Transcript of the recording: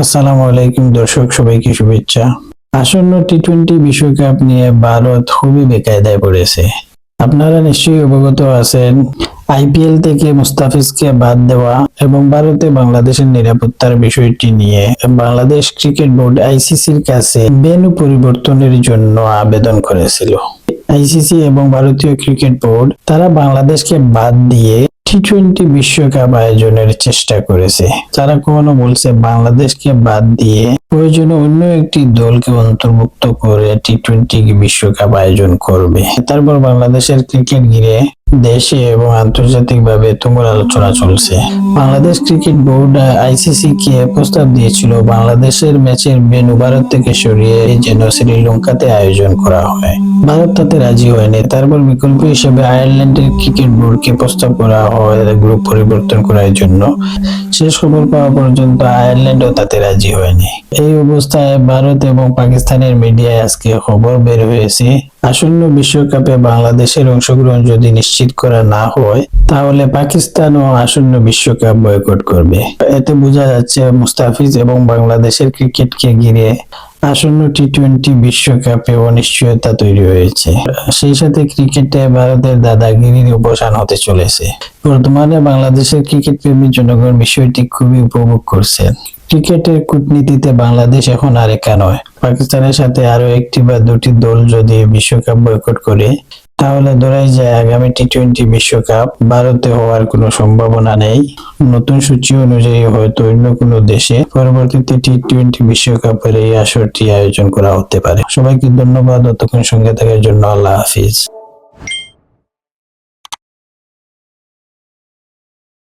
আসসালামু আলাইকুম দর্শক, সবাইকে শুভেচ্ছা। আসন্ন টি-20 বিশ্বকাপ নিয়ে ভারত খুবই বেকায়দায় পড়েছে। আপনারা নিশ্চয়ই অবগত আছেন, আইপিএল থেকে মুস্তাফিজকে বাদ দেওয়া এবং ভারতে বাংলাদেশের নিরাপত্তার বিষয়টি নিয়ে বাংলাদেশ ক্রিকেট বোর্ড আইসিসির কাছে ভেন্যু পরিবর্তনের জন্য আবেদন করেছিল। আইসিসি এবং ভারতীয় ক্রিকেট বোর্ড তারা বাংলাদেশকে বাদ দিয়ে টি-20 বিশ্বকাপ আয়োজনের চেষ্টা করেছে। তারা কখনো বলছে বাংলাদেশকে বাদ দিয়ে প্রয়োজনে অন্য একটি দলকে অন্তর্ভুক্ত করে টি-20 বিশ্বকাপ আয়োজন করবে। তারপর বাংলাদেশের ক্রিকেট ঘিরে দেশে এবং আন্তর্জাতিকভাবে তুমুল আলোচনা চলছে। বাংলাদেশ ক্রিকেট বোর্ড আইসিসি কে প্রস্তাব দিয়েছিল বাংলাদেশের ম্যাচের ভেন্যু ভারত থেকে সরিয়ে যেন শ্রীলঙ্কাতে আয়োজন করা হয়। ভারত তাতে রাজি হয়নি। তারপর বিকল্প হিসেবে আয়ারল্যান্ডের ক্রিকেট বোর্ডকে প্রস্তাব করা হয় গ্রুপ পরিবর্তন করার জন্য। শেষ খবর পাওয়া পর্যন্ত আয়ারল্যান্ডও তাতে রাজি হয়নি। এই অবস্থায় ভারত এবং পাকিস্তানের মিডিয়ায় আজকে খবর বের হয়েছে, আসন্ন বিশ্বকাপে বাংলাদেশের অংশগ্রহণ যদি নিশ্চিত করা না হয় তাহলে পাকিস্তানও আসন্ন বিশ্বকাপ বয়কট করবে। এতে বোঝা যাচ্ছে মুস্তাফিজ এবং বাংলাদেশের ক্রিকেটকে ঘিরে আসন্ন টি-20 বিশ্বকাপে অনিশ্চয়তা তৈরি হয়েছে। সেই সাথে ক্রিকেটে ভারতের দাদাগিরির অবসান হতে চলেছে। বর্তমানে বাংলাদেশের ক্রিকেট প্রেমী জনগণ বিষয়টি খুবই উপভোগ করছেন। ক্রিকেটের কূটনীতিতে বাংলাদেশ এখন আর একা নয়। পাকিস্তানের সাথে আরো একটি বা দুটি দল যদি বিশ্বকাপ বয়কট করে তাহলে ধরাই যায় আগামী টি-20 বিশ্বকাপ ভারতে হওয়ার কোনো সম্ভাবনা নেই। নতুন সূচি অনুযায়ী হয়তো অন্য কোনো দেশে পরবর্তীতে টি-20 বিশ্বকাপের এই আসরটি আয়োজন করা হতে পারে। সবাইকে ধন্যবাদ এতক্ষণ সঙ্গে থাকার জন্য। আল্লাহ হাফিজ।